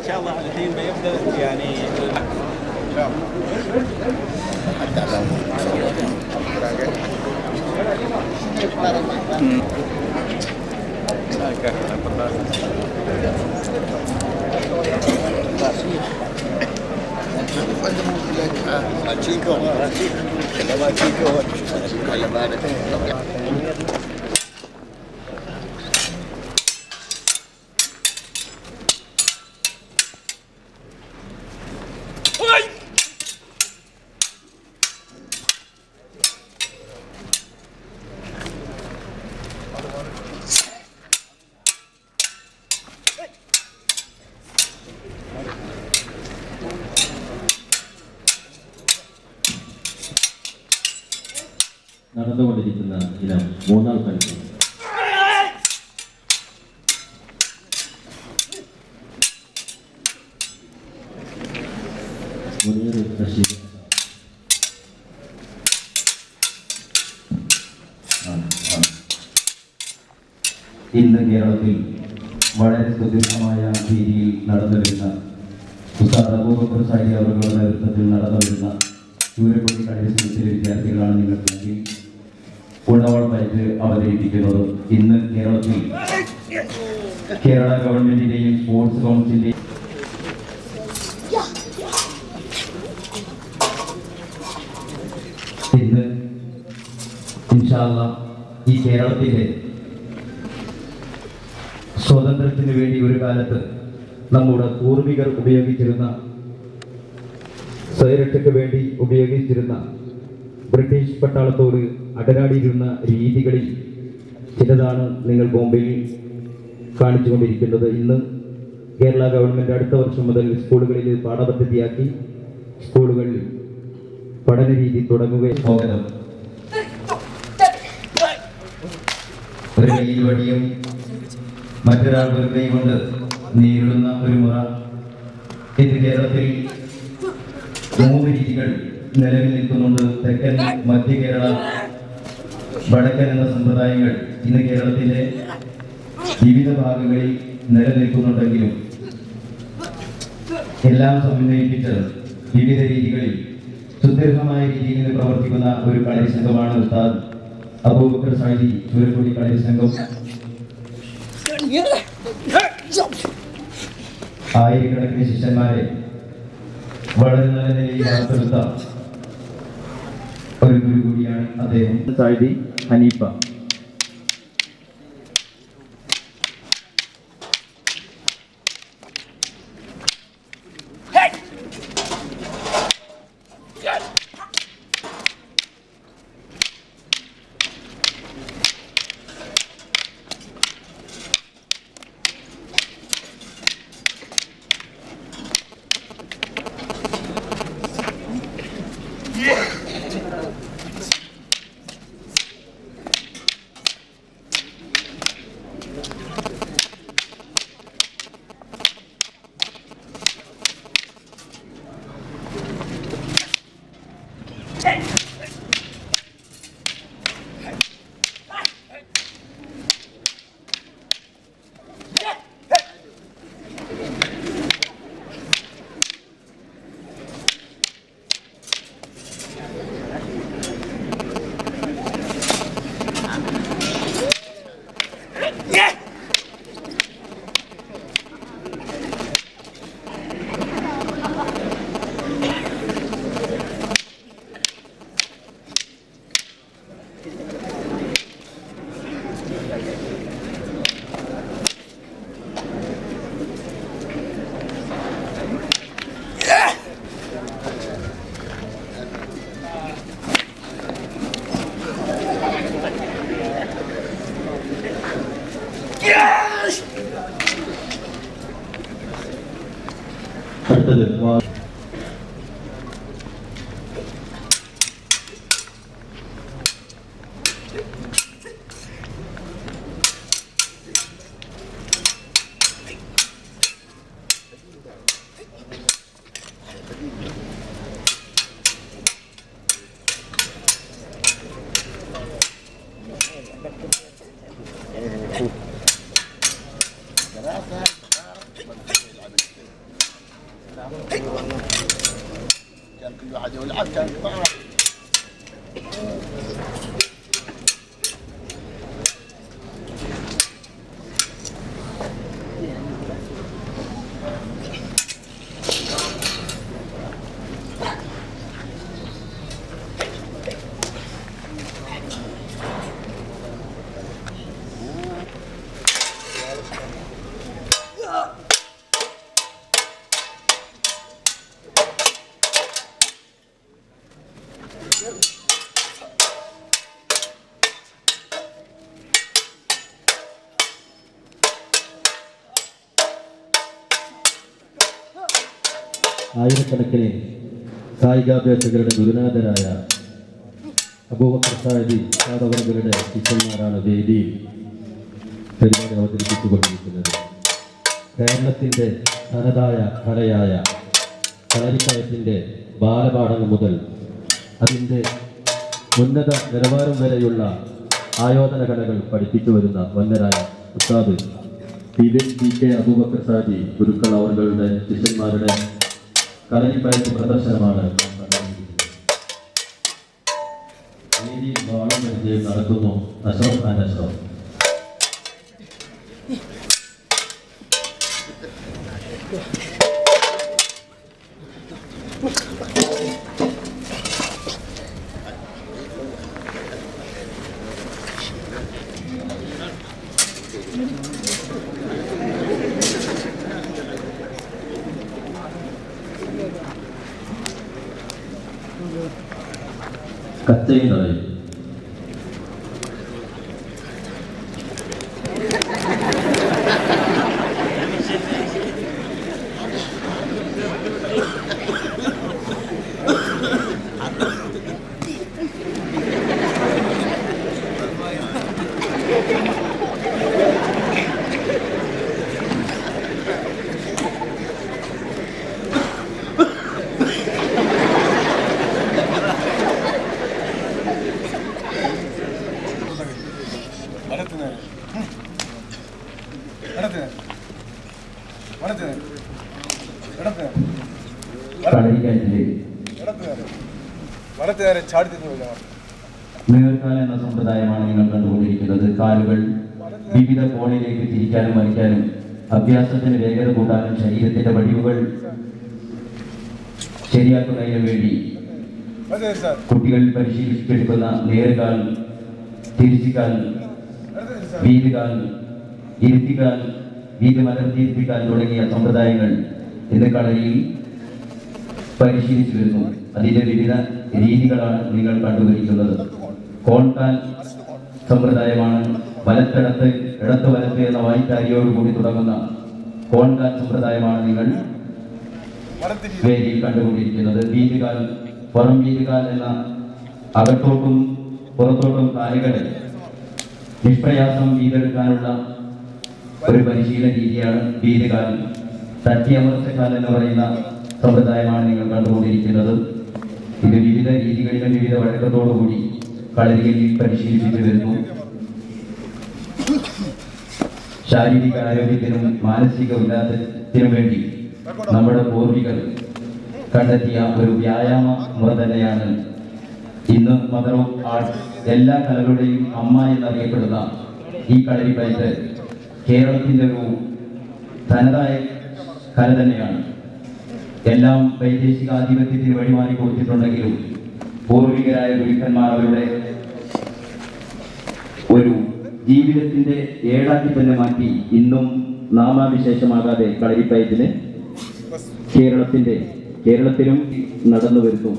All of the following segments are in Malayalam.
شاء الله الحين بيبدا يعني നടന്നുകൊണ്ടിരിക്കുന്ന ഇനം മൂന്നാം കളി. ഇന്ന് കേരളത്തിൽ വളരെ സുദീർഘമായ രീതിയിൽ നടന്നുവരുന്ന ഉസ്താദ് അബൂബക്കർ സായി അവരുടെ നേതൃത്വത്തിൽ നടന്നുവരുന്ന ചൂരക്കുടി കലോത്സവത്തിലെ വിദ്യാർത്ഥികളാണ് നിങ്ങൾക്ക് മുന്നിൽ ഗുണവളമായിട്ട് അവതരിപ്പിക്കുന്നത്. ഇന്ന് കേരളത്തിൽ കേരള ഗവൺമെന്റിന്റെയും സ്പോർട്സ് കൗൺസിലിന്റെയും ഇന്ന് ഇൻഷാ അല്ലാഹ് ഈ കേരളത്തിലെ സ്വാതന്ത്ര്യത്തിന് വേണ്ടി ഒരു കാലത്ത് നമ്മുടെ പൂർവികർ ഉപയോഗിച്ചിരുന്ന സ്വയരക്ഷയ്ക്ക് വേണ്ടി ഉപയോഗിച്ചിരുന്ന ബ്രിട്ടീഷ് പട്ടാളത്തോട് അടരാടിയിരുന്ന രീതികളിൽ ചിലതാണ് നിങ്ങൾ ബോംബെയിൽ കാണിച്ചുകൊണ്ടിരിക്കുന്നത്. ഇന്ന് കേരള ഗവൺമെന്റ് അടുത്ത വർഷം മുതൽ സ്കൂളുകളിൽ പാഠപദ്ധതിയാക്കി സ്കൂളുകളിൽ പഠന രീതി തുടങ്ങുകയും ഒരു കൈയിൽ വടിയും മറ്റൊരാൾ ഒരു കൈ കൊണ്ട് നേരിടുന്ന ഒരു മുറ. ഇത് കേരളത്തിൽ 3 രീതികൾ നിലവിൽ നിൽക്കുന്നുണ്ട്. തെക്കൻ, മധ്യ കേരള, വടക്കൻ എന്ന സമ്പ്രദായങ്ങൾ ഇന്ന് കേരളത്തിലെ വിവിധ ഭാഗങ്ങളിൽ നിലനിൽക്കുന്നുണ്ടെങ്കിലും എല്ലാം സമന്വയിപ്പിച്ച് വിവിധ രീതികളിൽ സുദീർഘമായ രീതിയിൽ പ്രവർത്തിക്കുന്ന ഒരു കളരി സംഘമാണ് ഉസ്താദ് അബൂബക്കർ സായി ചൂരക്കുടി കളരി സംഘം. ആയിരക്കണക്കിന് ശിഷ്യന്മാരെ വളരെ നല്ല നിലയിൽ വാർത്തെടുത്ത ഒരു ഗുരു കൂടിയാണ് അദ്ദേഹം. സായിദി ഹനീഫ. അടുത്തത് ആയിരക്കണക്കിന് കായികാഭ്യാസകരുടെ ഗുരുനാഥരായ അബൂബക്കർ സാഹിബ് സാധകരുടെ ശിഷ്യന്മാരാണ് വേദിയിൽ പരിപാടി അവതരിപ്പിച്ചുകൊണ്ടിരിക്കുന്നത്. കേരളത്തിൻ്റെ തനതായ കലയായ കളരിക്കയത്തിൻ്റെ ബാലപാഠങ്ങൾ മുതൽ അതിൻ്റെ ഉന്നത നിലവാരം വരെയുള്ള ആയോധന കലകൾ പഠിപ്പിച്ചു വരുന്ന വന്യരായ ഉസ്താദ് PK അബൂബക്കർ സാജി ഗുരുക്കൾ അവരുടെ ശിഷ്യന്മാരുടെ കളരിക്കയത്ത് പ്രദർശനമാണ് നടക്കുന്നു. അഷ്റഫ് ഖാൻ അഷ്റഫ് കച്ചയും തടയും. നീർക്കാൽ എന്ന സമ്പ്രദായമാണ് നിങ്ങൾ കണ്ടുകൊണ്ടിരിക്കുന്നത്. കാലുകൾ വിവിധ കോണിലേക്ക് തിരിക്കാനും വലിക്കാനും അഭ്യാസത്തിന് വേഗത കൂട്ടാനും ശരീരത്തിന്റെ വടിവുകൾ ശരിയാക്കുന്നതിന് വേണ്ടി കുട്ടികൾ പരിശീലിച്ചെടുക്കുന്ന നേർകാൽ, തിരിച്ചുകാൽ, വീതികാൽ, ഇരുത്തിക്കാൽ, വീതി മലർത്തിയിരുത്തിക്കാൽ തുടങ്ങിയ സമ്പ്രദായങ്ങൾ ഇന്ന് കളരിയിൽ പരിശീലിച്ചു വരുന്നു. അതിന്റെ വിവിധ രീതികളാണ് നിങ്ങൾ കണ്ടുവരിക്കുന്നത്. കോൺകാൽ സമ്പ്രദായമാണ്. വലത്തിടത്ത് ഇടത്ത് വലത്ത് എന്ന വായ്ത്താരിയോടുകൂടി തുടങ്ങുന്ന കോൺകാൽ സമ്പ്രദായമാണ് നിങ്ങൾ വേദിയിൽ കണ്ടുകൊണ്ടിരിക്കുന്നത്. വീതികാൽ, പുറം വീതികാൽ എന്ന അകത്തോട്ടും പുറത്തോട്ടും കാലുകളെ നിഷ്പ്രയാസം വീതെടുക്കാനുള്ള ഒരു പരിശീലന രീതിയാണ് വീതികാൽ. തട്ടിയമർച്ചക്കാൽ എന്ന് പറയുന്ന സമ്പ്രദായമാണ് നിങ്ങൾ കണ്ടുകൊണ്ടിരിക്കുന്നത്. ഇത് വിവിധ രീതികളിലും വിവിധ വഴക്കത്തോടുകൂടി കളരിയിൽ പരിശീലിപ്പിച്ചു വരുന്നു. ശാരീരിക ആരോഗ്യത്തിനും മാനസിക ഉല്ലാസത്തിനും വേണ്ടി നമ്മുടെ പൂർവികർ കണ്ടെത്തിയ ഒരു വ്യായാമ മുറ തന്നെയാണ് ഇന്ന് മദർ ഓഫ് ആർട്സ്, എല്ലാ കലകളുടെയും അമ്മ എന്നറിയപ്പെടുന്ന ഈ കളരിപ്പയറ്റ് കേരളത്തിൻ്റെ ഒരു തനതായ കല തന്നെയാണ്. എല്ലാം വൈദേശിക ആധിപത്യത്തിന് വഴിമാറി കൊടുത്തിട്ടുണ്ടെങ്കിലും പൂർവികരായ ഗുരുക്കന്മാർ അവരുടെ ഒരു ജീവിതത്തിന്റെ ഏടാക്കി തന്നെ മാറ്റി ഇന്നും നാമാവിശേഷമാകാതെ കളരിപ്പയറ്റിന് കേരളത്തിലും നടന്നു വരുന്നു.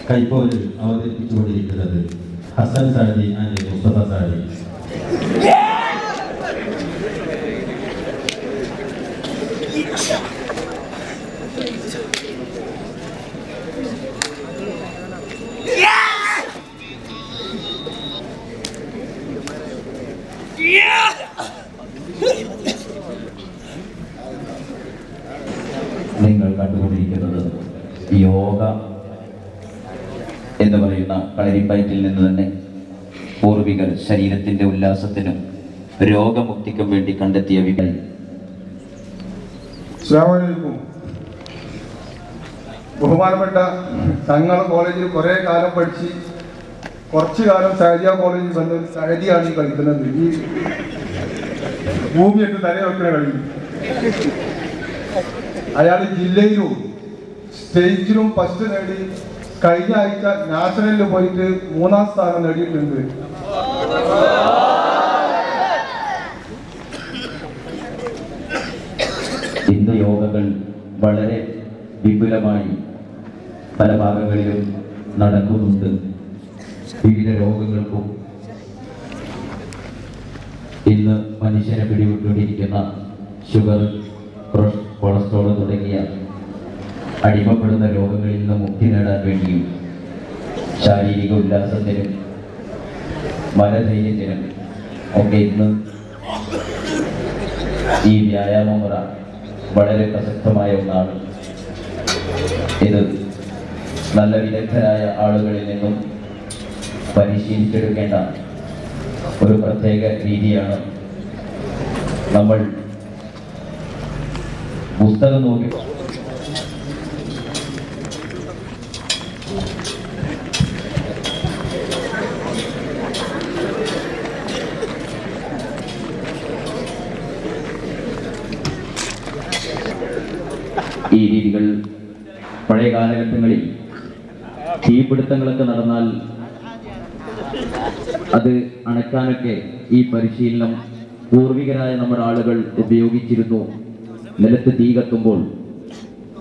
കൈപ്പോരിൽ അവതരിപ്പിച്ചുകൊണ്ടിരിക്കുന്നത് ഹസൻ സാജി ആൻഡ് മുസ്തഫ സാജി. നിങ്ങൾ കണ്ടുകൊണ്ടിരിക്കുന്നത് യോഗ എന്ന് പറയുന്ന കളരിപ്പയറ്റിൽ നിന്ന് തന്നെ പൂർവികർ ശരീരത്തിന്റെ ഉല്ലാസത്തിനും രോഗമുക്തിക്കും വേണ്ടി കണ്ടെത്തിയ വിപണി. ബഹുമാനപ്പെട്ട തങ്ങൾ കോളേജിൽ കുറേ കാലം പഠിച്ച് കുറച്ചു കാലം സഹദിയ കോളേജിൽ വന്ന് സഹദിയാണ് ഈ കളിക്കുന്നത്. ഈ ഭൂമിയൊക്കെ തലവെക്കുന്ന കളി. അയാൾ ജില്ലയിലും സ്റ്റേറ്റിലും ഫസ്റ്റ് നേടി കഴിഞ്ഞ ആഴ്ച നാഷണലിൽ പോയിട്ട് 3ാം സ്ഥാനം നേടിയിട്ടുണ്ട്. ഇന്ന് യോഗകൾ വളരെ വിപുലമായി പല ഭാഗങ്ങളിലും നടക്കുന്നുണ്ട്. വിവിധ രോഗങ്ങൾക്കും ഇന്ന് മനുഷ്യനെ പിടിവിട്ടുകൊണ്ടിരിക്കുന്ന ഷുഗർ, കൊളസ്ട്രോൾ തുടങ്ങിയ അടിമപ്പെടുന്ന രോഗങ്ങളിൽ നിന്ന് മുക്തി നേടാൻ വേണ്ടിയും ശാരീരിക ഉല്ലാസത്തിനും മനധൈര്യത്തിനും ഒക്കെ ഇന്ന് ഈ വ്യായാമമുറ വളരെ പ്രസക്തമായ ഒന്നാണ്. ഇത് നല്ല വിദഗ്ധരായ ആളുകളിൽ നിന്നും പരിശീലിച്ചെടുക്കേണ്ട ഒരു പ്രത്യേക രീതിയാണ്. നമ്മൾ പുസ്തകം നോക്കി ഈ രീതികൾ പഴയ കാലഘട്ടങ്ങളിൽ തീപിടുത്തങ്ങളൊക്കെ നടന്നാൽ അത് അണക്കാനൊക്കെ ഈ പരിശീലനം പൂർവികരായ നമ്മുടെ ആളുകൾ ഉപയോഗിച്ചിരുന്നു. നിലത്ത് തീ കത്തുമ്പോൾ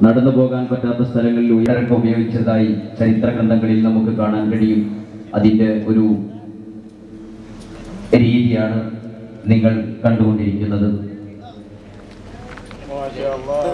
നടന്നു പോകാൻ പറ്റാത്ത സ്ഥലങ്ങളിൽ ഉയരൊക്കെ ഉപയോഗിച്ചതായി ചരിത്ര ഗ്രന്ഥങ്ങളിൽ നമുക്ക് കാണാൻ കഴിയും. അതിൻ്റെ ഒരു രീതിയാണ് നിങ്ങൾ കണ്ടുകൊണ്ടിരിക്കുന്നത്. മാഷാ അല്ലാഹ്.